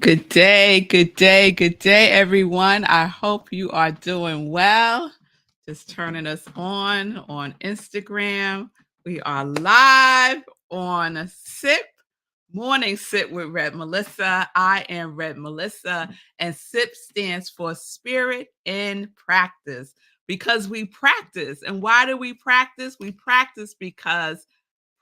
Good day, good day, good day, everyone. I hope you are doing well. Just turning us on Instagram. We are live on SIP, Morning Sip with Red Melissa. I am Red Melissa, and SIP stands for Spirit in Practice because we practice. And why do we practice? We practice because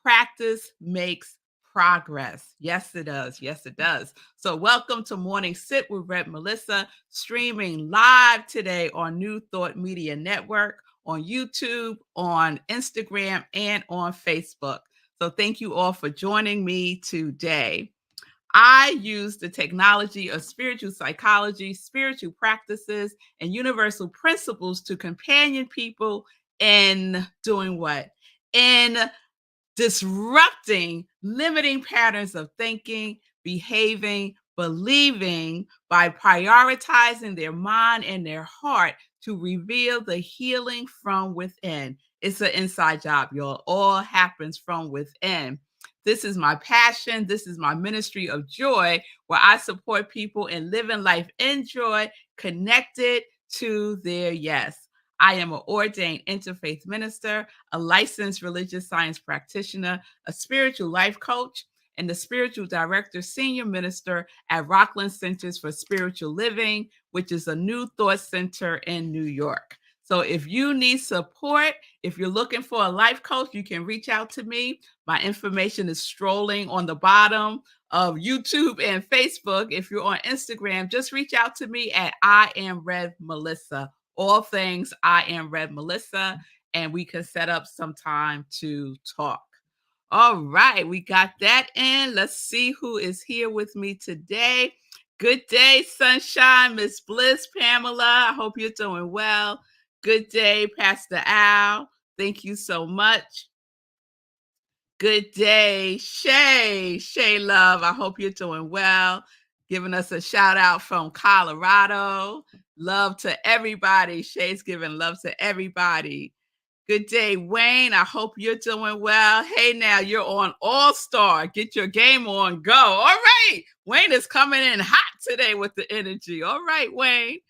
practice makes progress. Yes, it does. Yes, it does. So, welcome to Morning Sit with Red Melissa, streaming live today on New Thought Media Network, on YouTube, on Instagram, and on Facebook. So, thank you all for joining me today. I use the technology of spiritual psychology, spiritual practices, and universal principles to companion people in doing what? In disrupting limiting patterns of thinking, behaving, believing by prioritizing their mind and their heart to reveal the healing from within. It's an inside job, y'all. All happens from within. This is my passion. This is my ministry of joy, where I support people in living life in joy, connected to their yes. I am an ordained interfaith minister, a licensed religious science practitioner, a spiritual life coach, and the spiritual director, senior minister at Rockland Centers for Spiritual Living, which is a new thought center in New York. So if you need support, if you're looking for a life coach, you can reach out to me. My information is strolling on the bottom of YouTube and Facebook. If you're on Instagram, just reach out to me at I am Red Melissa. All things I am Red Melissa, and we can set up some time to talk. All right, we got that in. Let's see who is here with me today. Good day, Sunshine, Miss Bliss, Pamela. I hope you're doing well. Good day, Pastor Al. Thank you so much. Good day, Shay. Shay Love, I hope you're doing well. Giving us a shout out from Colorado. Love to everybody. Shay's giving love to everybody. Good day, Wayne. I hope you're doing well. Hey, now you're on All Star. Get your game on. Go. All right. Wayne is coming in hot today with the energy. All right, Wayne.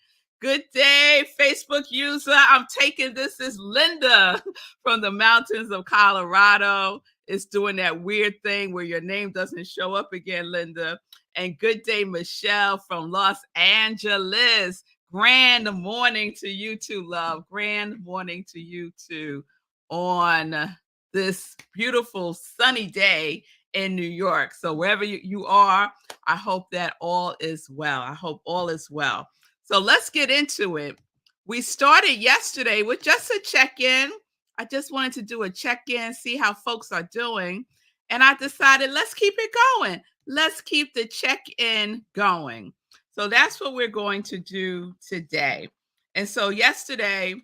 Good day, Facebook user. I'm taking this is Linda from the mountains of Colorado. It's doing that weird thing where your name doesn't show up again, Linda. And good day, Michelle from Los Angeles. Grand morning to you too, love. Grand morning to you too on this beautiful sunny day in New York. So wherever you are, I hope that all is well. I hope all is well. So let's get into it. We started yesterday with just a check-in. I just wanted to do a check-in, see how folks are doing. And I decided let's keep it going. Let's keep the check-in going. So that's what we're going to do today. And so yesterday,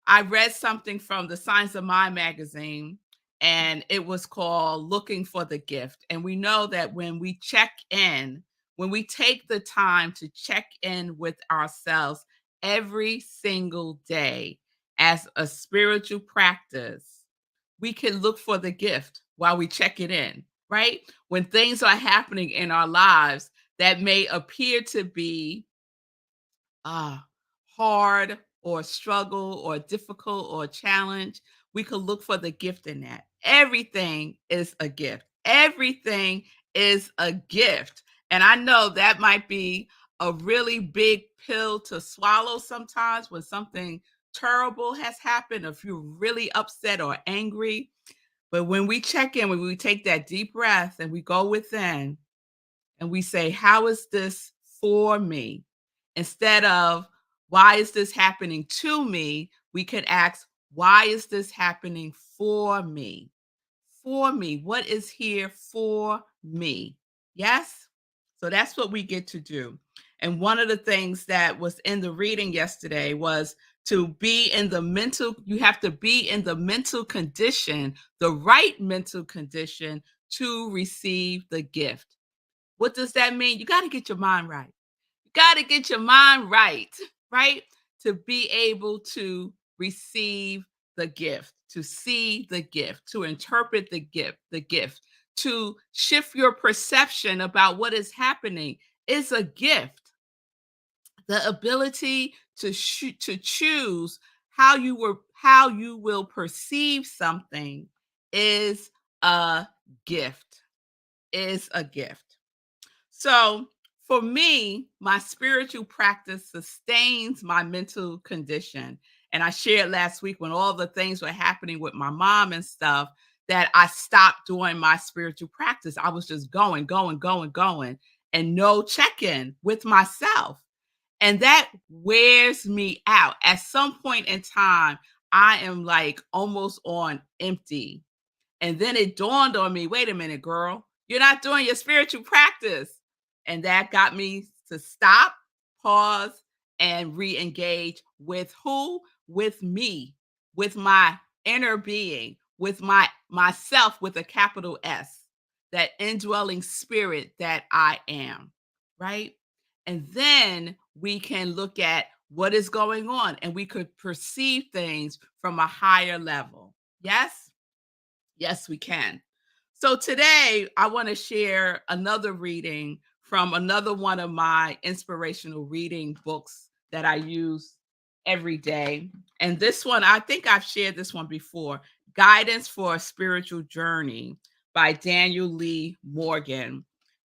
I read something from the Science of Mind magazine, and it was called Looking for the Gift. And we know that when we check in, when we take the time to check in with ourselves every single day as a spiritual practice, we can look for the gift while we check it in, right? When things are happening in our lives that may appear to be uh, hard or struggle or difficult or challenge, we could look for the gift in that. Everything is a gift. Everything is a gift. And I know that might be a really big pill to swallow sometimes when something terrible has happened, if you're really upset or angry. But when we check in, when we take that deep breath and we go within and we say, how is this for me? Instead of, why is this happening to me? We could ask, why is this happening for me? For me. What is here for me? Yes? So that's what we get to do. And one of the things that was in the reading yesterday was to be in the mental, you have to be in the mental condition, the right mental condition to receive the gift. What does that mean? You got to get your mind right. You got to get your mind right, right? To be able to receive the gift, to see the gift, to interpret the gift, to shift your perception about what is happening. It's a gift. The ability to choose how you will perceive something is a gift. Is a gift. So for me, my spiritual practice sustains my mental condition. And I shared last week when all the things were happening with my mom and stuff that I stopped doing my spiritual practice. I was just going, going, going, going, and no check in with myself. And that wears me out. At some point in time, I am like almost on empty, and then it dawned on me, wait a minute, girl, you're not doing your spiritual practice. And that got me to stop, pause, and re engage with who? With me, with my inner being, with myself with a capital S, that indwelling spirit that I am, right? And then we can look at what is going on and we could perceive things from a higher level. Yes? Yes, we can. So today, I want to share another reading from another one of my inspirational reading books that I use every day. And this one, I think I've shared this one before, Guidance for a Spiritual Journey by Daniel Lee Morgan.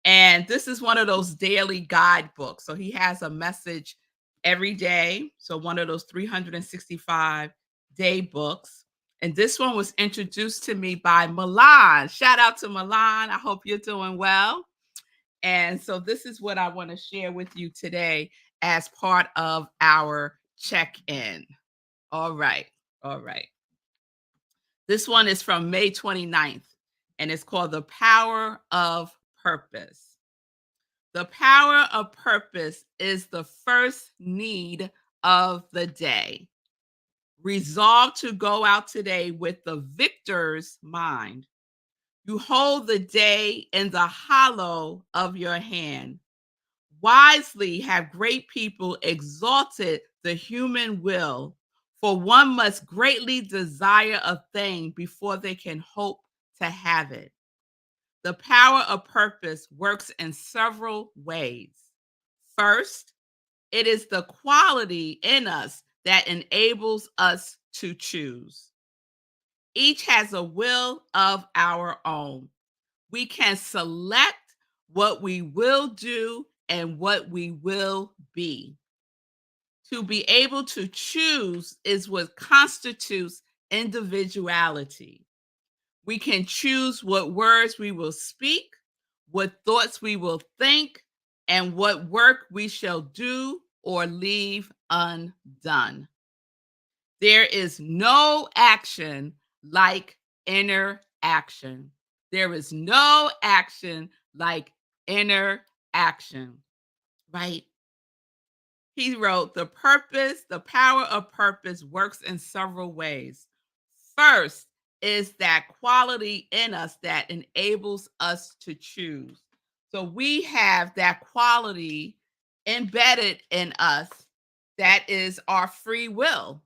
And this is one of those daily guidebooks. So he has a message every day. So one of those 365-day books. And this one was introduced to me by Milan. Shout out to Milan. I hope you're doing well. And so this is what I want to share with you today as part of our check-in. All right. All right. This one is from May 29th, and it's called The Power of Purpose. The power of purpose is the first need of the day. Resolve to go out today with the victor's mind. You hold the day in the hollow of your hand. Wisely have great people exalted the human will, for one must greatly desire a thing before they can hope to have it. The power of purpose works in several ways. First, it is the quality in us that enables us to choose. Each has a will of our own. We can select what we will do and what we will be. To be able to choose is what constitutes individuality. We can choose what words we will speak, what thoughts we will think, and what work we shall do or leave undone. There is no action like inner action. There is no action like inner action, right? He wrote, the power of purpose works in several ways. First is that quality in us that enables us to choose. So we have that quality embedded in us that is our free will.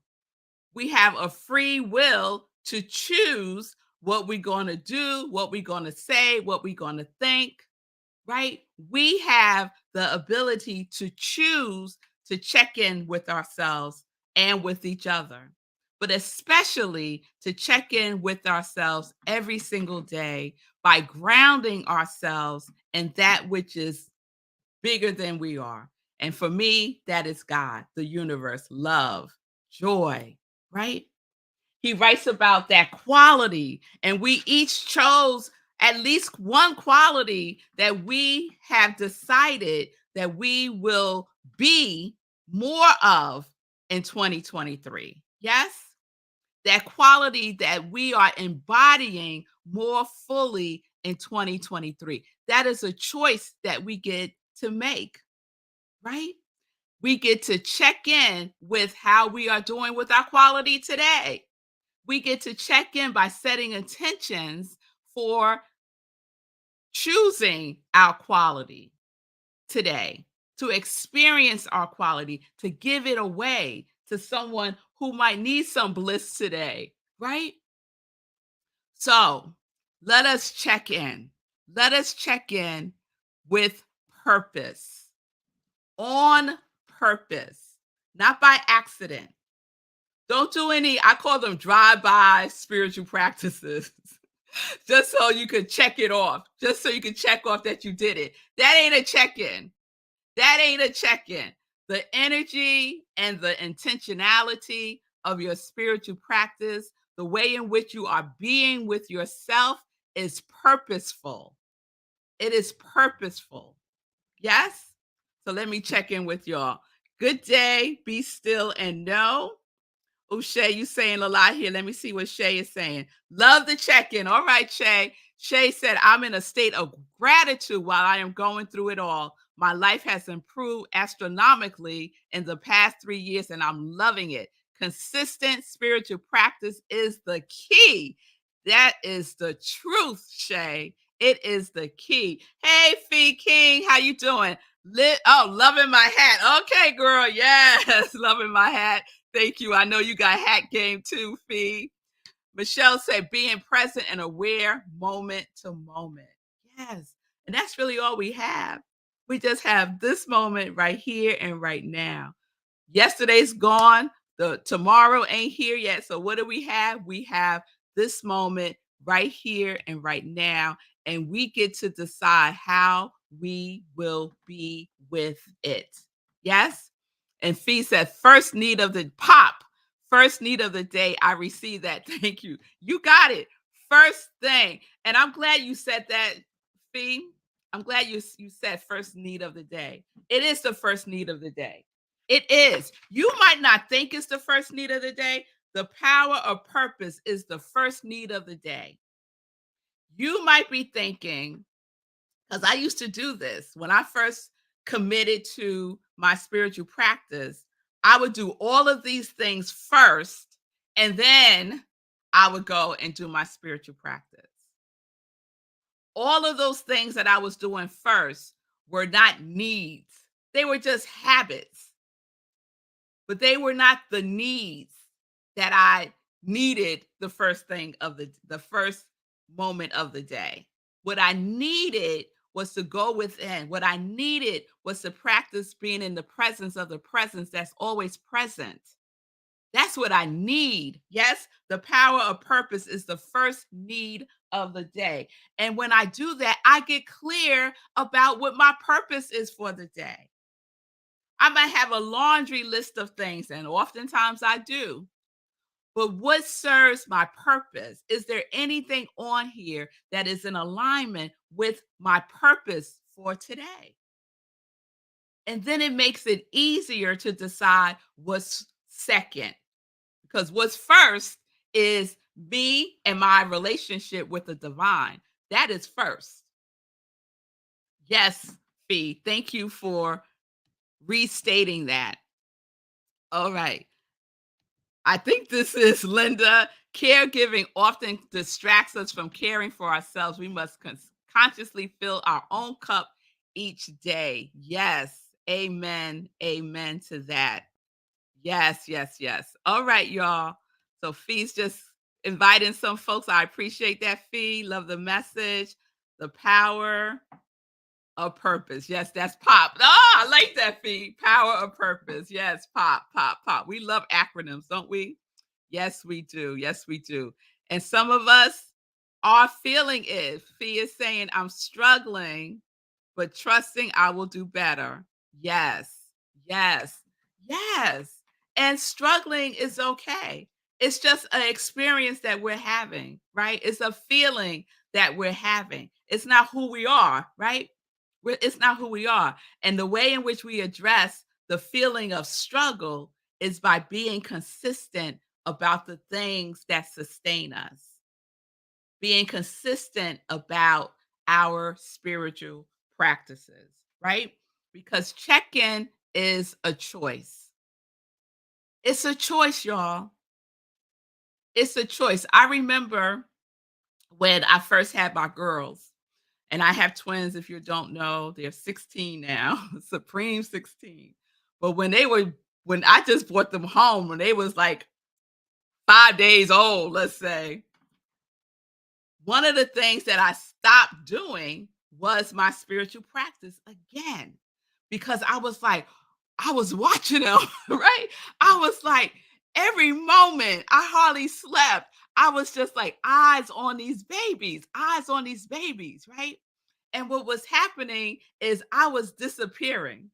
We have a free will to choose what we're going to do, what we're going to say, what we're going to think, right? We have the ability to choose to check in with ourselves and with each other, but especially to check in with ourselves every single day by grounding ourselves in that which is bigger than we are. And for me, that is God, the universe, love, joy, right? He writes about that quality, and we each chose at least one quality that we have decided that we will be more of in 2023. Yes? That quality that we are embodying more fully in 2023. That is a choice that we get to make, right? We get to check in with how we are doing with our quality today. We get to check in by setting intentions for choosing our quality today, to experience our quality, to give it away to someone who might need some bliss today, right? So let us check in. Let us check in with purpose. On purpose, not by accident. Don't do any, I call them drive-by spiritual practices. Just so you could check it off, just so you can check off that you did it. That ain't a check-in. That ain't a check-in. The energy and the intentionality of your spiritual practice, the way in which you are being with yourself is purposeful. It is purposeful. Yes? So let me check in with y'all. Good day, be still and know. Oh, Shay, you saying a lot here. Let me see what Shay is saying. Love the check-in. All right, Shay. Shay said, I'm in a state of gratitude while I am going through it all. My life has improved astronomically in the past 3 years, and I'm loving it. Consistent spiritual practice is the key. That is the truth, Shay. It is the key. Hey, Fee King, how you doing? Loving my hat. Okay, girl. Yes, loving my hat. Thank you. I know you got hat game too, Fee. Michelle said, being present and aware moment to moment. Yes. And that's really all we have. We just have this moment right here and right now. Yesterday's gone. The tomorrow ain't here yet. So what do we have? We have this moment right here and right now. And we get to decide how we will be with it. Yes? And Fee said, first need of the first need of the day. I received that. Thank you. You got it. First thing. And I'm glad you said that, Fee. I'm glad you said first need of the day. It is the first need of the day. It is. You might not think it's the first need of the day. The power of purpose is the first need of the day. You might be thinking, because I used to do this when I first committed to my spiritual practice, I would do all of these things first, and then I would go and do my spiritual practice. All of those things that I was doing first were not needs. They were just habits, but they were not the needs that I needed the first thing of the first moment of the day. What I needed was to go within. What I needed was to practice being in the presence of the presence that's always present. That's what I need. Yes, the power of purpose is the first need of the day. And when I do that, I get clear about what my purpose is for the day. I might have a laundry list of things, and oftentimes I do. But what serves my purpose? Is there anything on here that is in alignment with my purpose for today? And then it makes it easier to decide what's second. Because what's first is me and my relationship with the divine. That is first. Yes, Fee. Thank you for restating that. All right. I think this is Linda. Caregiving often distracts us from caring for ourselves. We must consciously fill our own cup each day. Yes. Amen. Amen to that. Yes, yes, yes. All right, y'all. So Fee's just inviting some folks. I appreciate that, Fee. Love the message. The power of purpose. Yes, that's pop. Oh, I like that, Fee. Power of purpose. Yes, pop, pop, pop. We love acronyms, don't we? Yes, we do. Yes, we do. And some of us, our feeling is, Fee is saying, I'm struggling, but trusting I will do better. Yes, yes, yes. And struggling is okay. It's just an experience that we're having, right? It's a feeling that we're having. It's not who we are, right? It's not who we are. And the way in which we address the feeling of struggle is by being consistent about the things that sustain us, being consistent about our spiritual practices, right? Because check in is a choice. It's a choice, y'all. It's a choice. I remember when I first had my girls, and I have twins, if you don't know, they're 16 now, Supreme 16. But when I just brought them home, when they was like 5 days old, let's say, one of the things that I stopped doing was my spiritual practice again because I was like, I was watching them, right? I was like, every moment I hardly slept. I was just like, eyes on these babies, right? And what was happening is I was disappearing.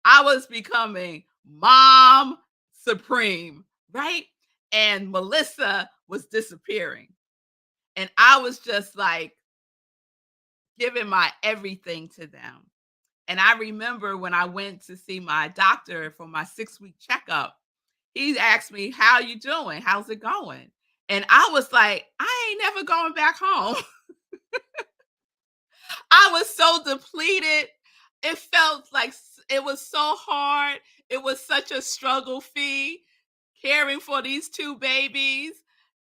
I was becoming mom supreme, right? And Melissa was disappearing. And I was just like giving my everything to them. And I remember when I went to see my doctor for my 6-week checkup, he asked me, "How you doing? How's it going?" And I was like, "I ain't never going back home." I was so depleted. It felt like it was so hard. It was such a struggle fee caring for these 2 babies,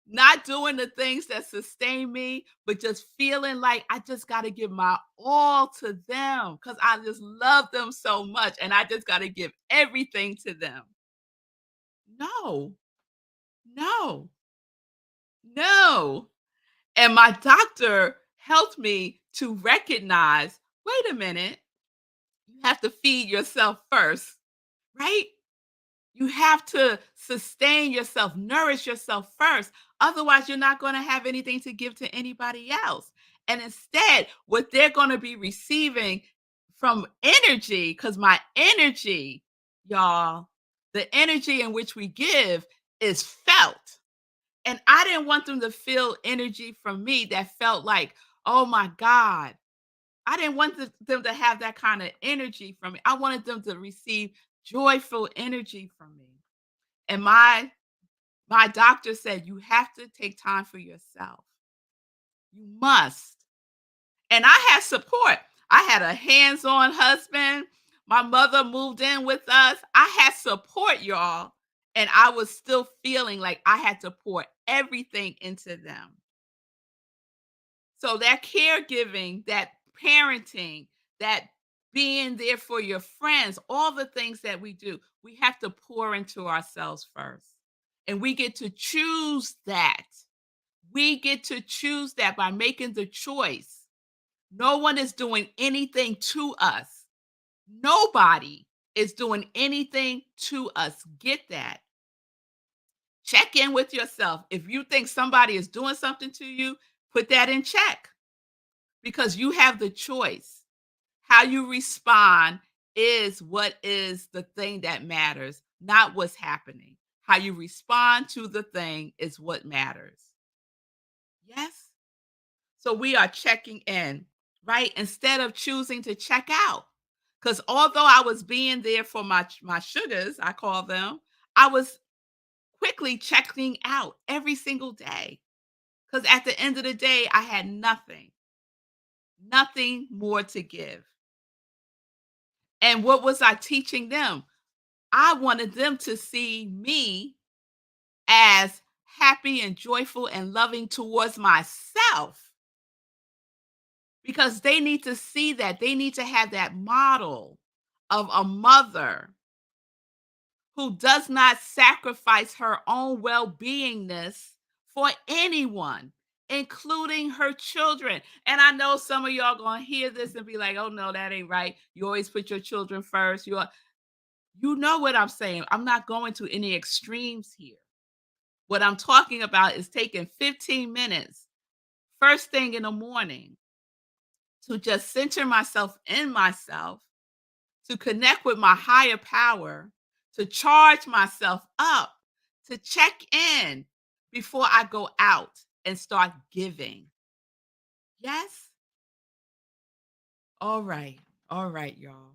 not doing the things that sustain me, but just feeling like I just gotta give my all to them because I just love them so much, and I just gotta give everything to them. No, no, no. And my doctor helped me to recognize, wait a minute, you have to feed yourself first, right? You have to sustain yourself, nourish yourself first. Otherwise, you're not going to have anything to give to anybody else. And instead, what they're going to be receiving from energy, because my energy, y'all, the energy in which we give is felt. And I didn't want them to feel energy from me that felt like, oh my God. I didn't want them to have that kind of energy from me. I wanted them to receive joyful energy from me. And my doctor said, "You have to take time for yourself. You must." And I had support. I had a hands-on husband. My mother moved in with us. I had support, y'all. And I was still feeling like I had to pour everything into them. So that caregiving, that parenting, that being there for your friends, all the things that we do, we have to pour into ourselves first. And we get to choose that. We get to choose that by making the choice. No one is doing anything to us. Nobody is doing anything to us. Get that. Check in with yourself. If you think somebody is doing something to you, put that in check because you have the choice. How you respond is what is the thing that matters, not what's happening. How you respond to the thing is what matters. Yes? So we are checking in, right? Instead of choosing to check out. Because although I was being there for my sugars, I call them, I was quickly checking out every single day. Because at the end of the day, I had nothing, nothing more to give. And what was I teaching them? I wanted them to see me as happy and joyful and loving towards myself because they need to see that. They need to have that model of a mother who does not sacrifice her own well beingness for anyone, including her children. And I know some of y'all gonna hear this and be like, oh no, that ain't right. You always put your children first. You know what I'm saying. I'm not going to any extremes here. What I'm talking about is taking 15 minutes first thing in the morning to just center myself in myself, to connect with my higher power, to charge myself up, to check in before I go out and start giving. Yes? All right. All right, y'all.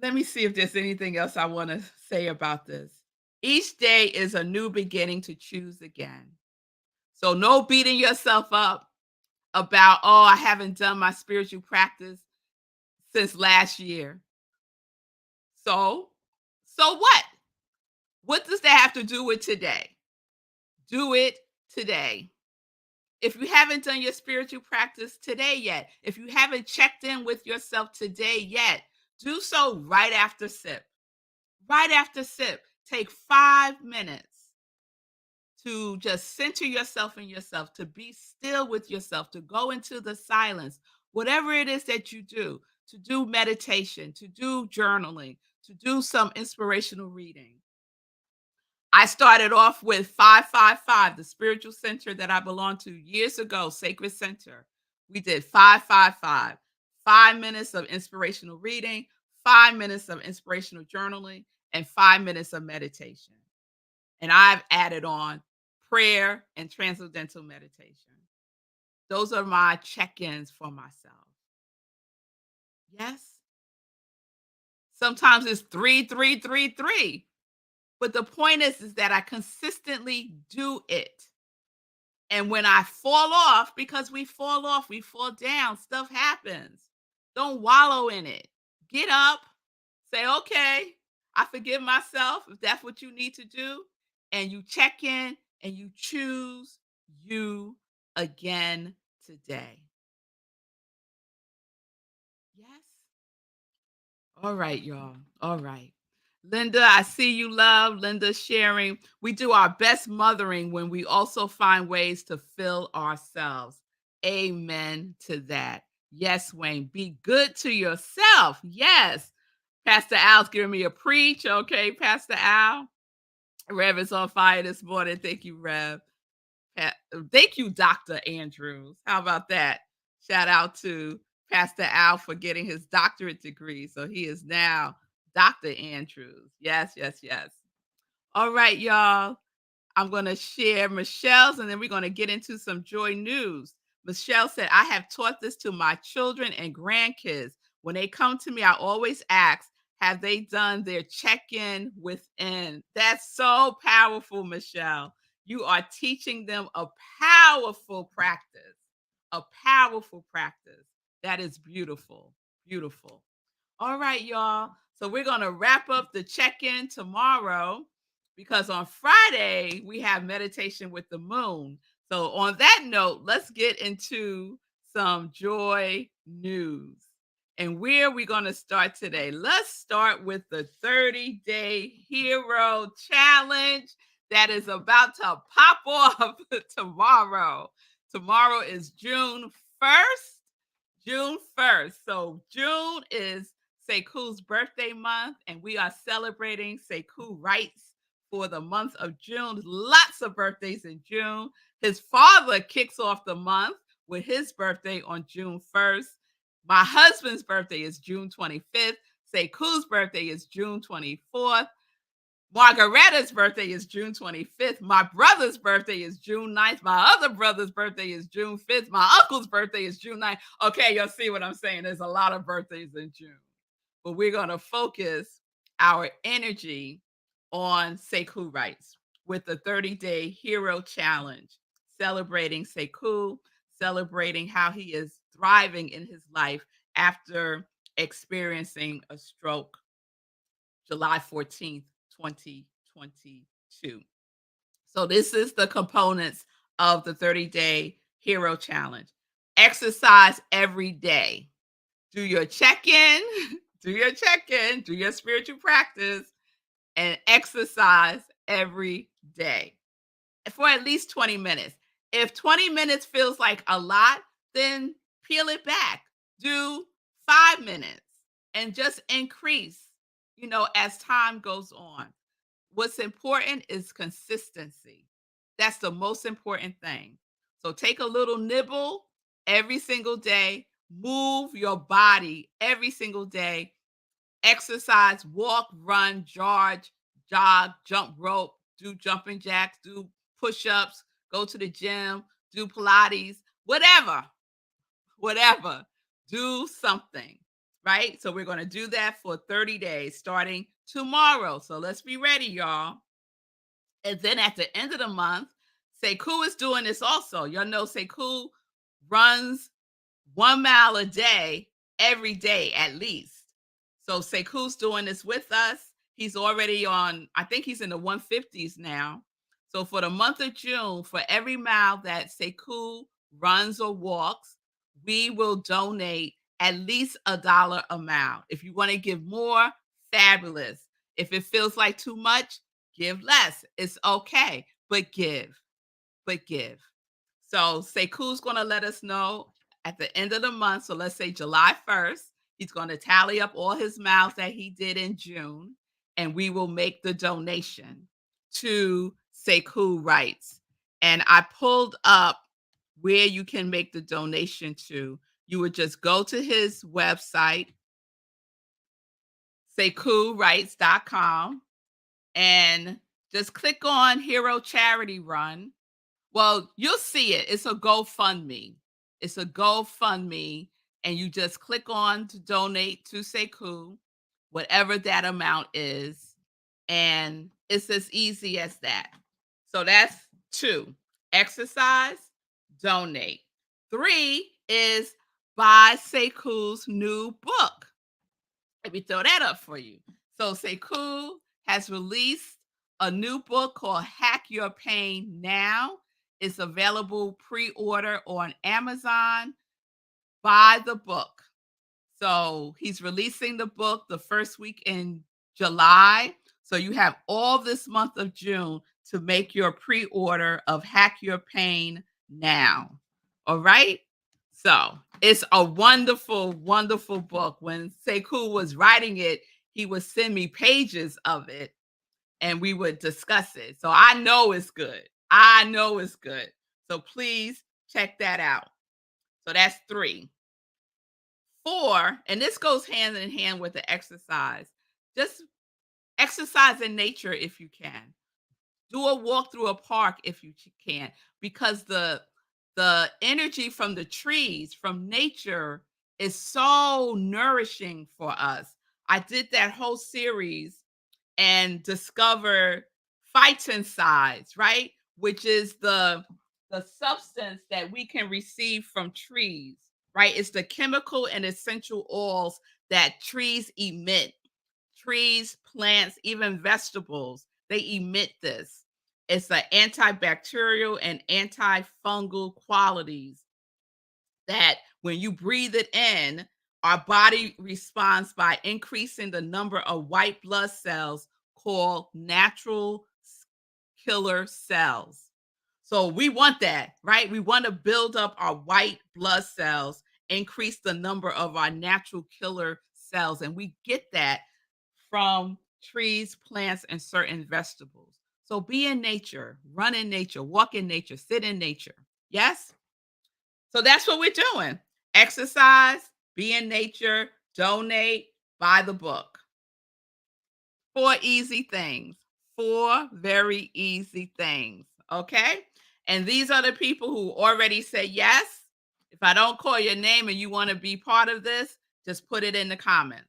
Let me see if there's anything else I want to say about this. Each day is a new beginning to choose again. So, no beating yourself up about, oh, I haven't done my spiritual practice since last year. So, so what? What does that have to do with today? Do it today. If you haven't done your spiritual practice today yet, if you haven't checked in with yourself today yet, do so right after sip. Right after sip, take 5 minutes to just center yourself in yourself, to be still with yourself, to go into the silence, whatever it is that you do, to do meditation, to do journaling, to do some inspirational reading. I started off with 555, the spiritual center that I belonged to years ago, Sacred Center. We did 555, 5 minutes of inspirational reading, 5 minutes of inspirational journaling, and 5 minutes of meditation. And I've added on prayer and transcendental meditation. Those are my check ins for myself. Yes. Sometimes it's three, three, three, three. But the point is that I consistently do it. And when I fall off, because we fall off, we fall down, stuff happens. Don't wallow in it. Get up, say, okay, I forgive myself if that's what you need to do. And you check in and you choose you again today. Yes. All right, y'all. All right. Linda, I see you, love. Linda sharing. We do our best mothering when we also find ways to fill ourselves. Amen to that. Yes, Wayne. Be good to yourself. Yes. Pastor Al's giving me a preach. Okay, Pastor Al. Rev is on fire this morning. Thank you, Rev. Thank you, Dr. Andrews. How about that? Shout out to Pastor Al for getting his doctorate degree. So he is now Dr. Andrews. Yes, yes, yes. All right, y'all. I'm going to share Michelle's and then we're going to get into some joy news. Michelle said, I have taught this to my children and grandkids. When they come to me, I always ask, have they done their check in within? That's so powerful, Michelle. You are teaching them a powerful practice, a powerful practice. That is beautiful, beautiful. All right, y'all. So we're going to wrap up the check in tomorrow because on Friday we have meditation with the moon. So, on that note, let's get into some joy news. And where are we going to start today? Let's start with the 30-day hero challenge that is about to pop off tomorrow. Tomorrow is June 1st. June 1st. So June is Sekou's birthday month, and we are celebrating Sekou rights for the month of June. Lots of birthdays in June. His father kicks off the month with his birthday on June 1st. My husband's birthday is June 25th. Sekou's birthday is June 24th. Margaretta's birthday is June 25th. My brother's birthday is June 9th. My other brother's birthday is June 5th. My uncle's birthday is June 9th. Okay, you'll see what I'm saying. There's a lot of birthdays in June. But we're going to focus our energy on Sekou rights with the 30-day hero challenge, celebrating Sekou, celebrating how he is thriving in his life after experiencing a stroke July 14th, 2022. So this is the components of the 30-day hero challenge. Exercise every day. Do your check-in, do your check-in, do your spiritual practice, and exercise every day for at least 20 minutes. If 20 minutes feels like a lot, then peel it back. Do 5 minutes and just increase, as time goes on. What's important is consistency. That's the most important thing. So take a little nibble every single day, move your body every single day, exercise, walk, run, jog, jump rope, do jumping jacks, do push-ups, go to the gym, do Pilates, whatever. Do something, right? So we're going to do that for 30 days starting tomorrow. So let's be ready, y'all. And then at the end of the month, Sekou is doing this also. Y'all know Sekou runs 1 mile a day, every day at least. So Sekou's doing this with us. He's already on, I think he's in the 150s now. So for the month of June, for every mile that Sekou runs or walks, we will donate at least $1 a mile. If you want to give more, fabulous. If it feels like too much, give less. It's okay. but give, but give. So Sekou's gonna let us know at the end of the month. So let's say July 1st, he's gonna tally up all his miles that he did in June, and we will make the donation to Sekou Writes. And I pulled up where you can make the donation to. You would just go to his website, SekouWrites.com, and just click on Hero Charity Run. Well, you'll see it. It's a GoFundMe. It's a GoFundMe, and you just click on to donate to Sekou, whatever that amount is, and it's as easy as that. So that's 2. Exercise, donate. 3 is buy Sekou's new book. Let me throw that up for you. So Sekou has released a new book called Hack Your Pain Now. It's available pre-order on Amazon. Buy the book. So he's releasing the book the first week in July. So you have all this month of June to make your pre-order of Hack Your Pain Now. All right. So it's a wonderful, wonderful book. When Sekou was writing it, he would send me pages of it and we would discuss it. So I know it's good. I know it's good. So please check that out. So that's 3. 4, and this goes hand in hand with the exercise. Just exercise in nature if you can. Do a walk through a park if you can, because the energy from the trees, from nature, is so nourishing for us. I did that whole series and discovered phytoncides, right? Which is the substance that we can receive from trees, right? It's the chemical and essential oils that trees emit. Trees, plants, even vegetables, they emit this. It's the antibacterial and antifungal qualities that when you breathe it in, our body responds by increasing the number of white blood cells called natural killer cells. So we want that, right? We want to build up our white blood cells, increase the number of our natural killer cells. And we get that from trees, plants, and certain vegetables. So be in nature, run in nature, walk in nature, sit in nature. Yes? So that's what we're doing. Exercise, be in nature, donate, buy the book. 4 easy things. 4 very easy things. Okay. And these are the people who already say yes. If I don't call your name and you want to be part of this, just put it in the comments.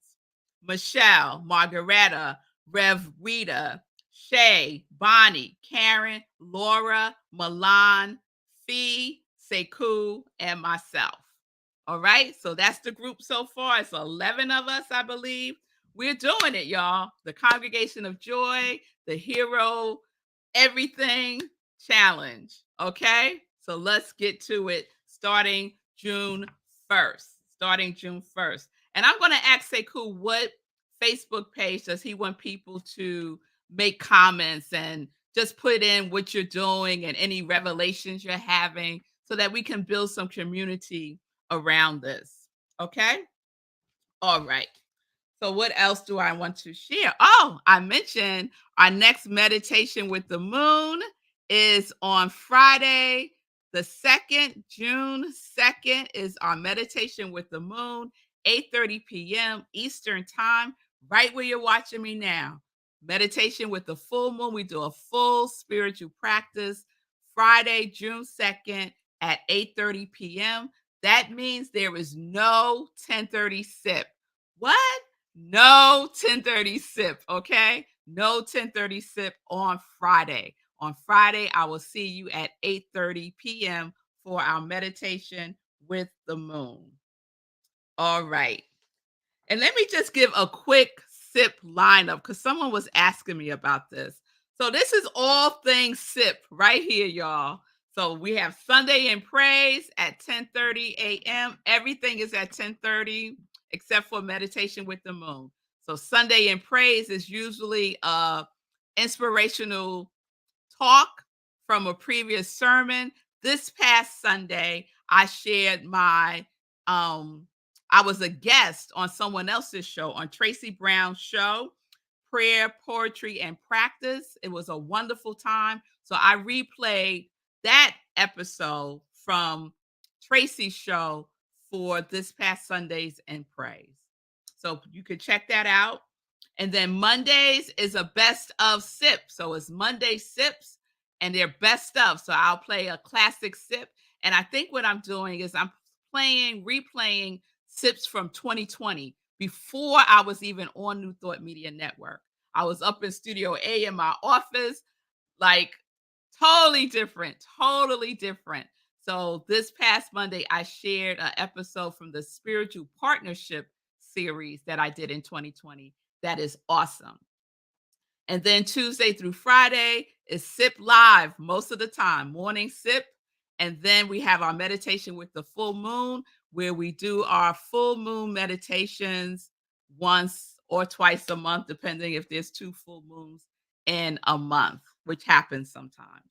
Michelle, Margaretta, Rev Rita, Shay, Bonnie, Karen, Laura, Milan, Fee, Sekou, and myself. All right. So that's the group so far. It's 11 of us, I believe. We're doing it, y'all. The Congregation of Joy, the Hero Everything Challenge. Okay. So let's get to it starting June 1st. Starting June 1st. And I'm going to ask Sekou what Facebook page does he want people to make comments and just put in what you're doing and any revelations you're having so that we can build some community around this. Okay. All right. So what else do I want to share? Oh, I mentioned our next meditation with the moon is on Friday, the 2nd, June 2nd is our meditation with the moon, 8:30 p.m. Eastern time, right where you're watching me now. Meditation with the full moon. We do a full spiritual practice Friday, June 2nd at 8:30 p.m. That means there is no 10:30 sip. What? No 10:30 sip, okay? No 10:30 sip on Friday. On Friday, I will see you at 8:30 p.m. for our meditation with the moon. All right. And let me just give a quick sip lineup because someone was asking me about this. So this is all things sip right here, y'all. So we have Sunday in Praise at 10:30 a.m. Everything is at 10:30 except for meditation with the moon. So Sunday in Praise is usually inspirational talk from a previous sermon. This past Sunday, I shared my I was a guest on someone else's show, on Tracy Brown's show, Prayer, Poetry, and Practice. It was a wonderful time. So I replayed that episode from Tracy's show for this past Sundays and Praise. So you could check that out. And then Mondays is a best of sip. So it's Monday sips and they're best of. So I'll play a classic sip. And I think what I'm doing is I'm replaying sips from 2020 before I was even on New Thought Media Network. I was up in Studio A in my office, like totally different, totally different. So this past Monday, I shared an episode from the Spiritual Partnership series that I did in 2020. That is awesome. And then Tuesday through Friday is Sip Live most of the time, morning sip. And then we have our meditation with the full moon, where we do our full moon meditations once or twice a month, depending if there's two full moons in a month, which happens sometimes.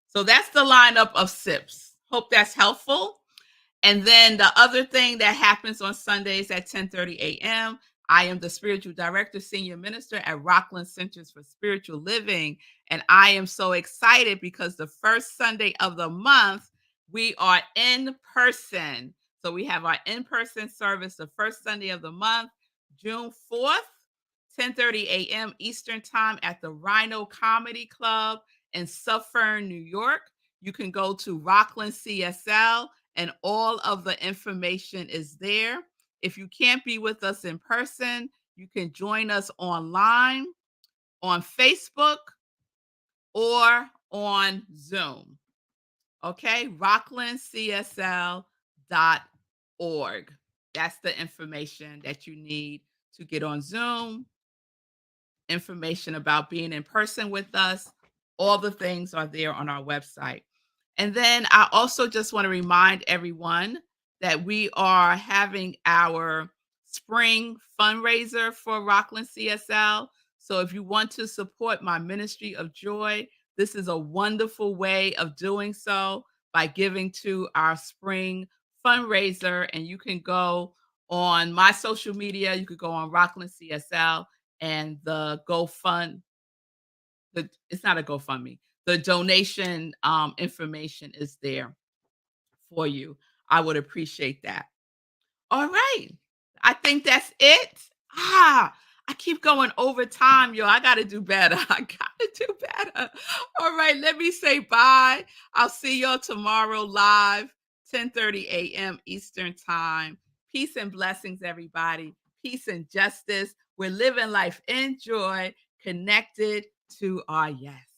So that's the lineup of sips. Hope that's helpful. And then the other thing that happens on Sundays at 10:30 a.m., I am the spiritual director, senior minister at Rockland Centers for Spiritual Living. And I am so excited because the first Sunday of the month, we are in person. So we have our in-person service the first Sunday of the month, June 4th, 10:30 a.m. Eastern Time at the Rhino Comedy Club in Suffern, New York. You can go to Rockland CSL and all of the information is there. If you can't be with us in person, you can join us online on Facebook or on Zoom. Okay, rocklandcsl.org. That's the information that you need to get on Zoom, information about being in person with us. All the things are there on our website. And then I also just want to remind everyone that we are having our spring fundraiser for Rockland CSL. So if you want to support my ministry of joy, this is a wonderful way of doing so by giving to our spring fundraiser. And you can go on my social media, you could go on Rockland CSL and the it's not a GoFundMe. The donation information is there for you. I would appreciate that. All right. I think that's it. I keep going over time, yo. I got to do better. I got to do better. All right. Let me say bye. I'll see y'all tomorrow live, 10:30 a.m. Eastern Time. Peace and blessings, everybody. Peace and justice. We're living life in joy, connected to our yes.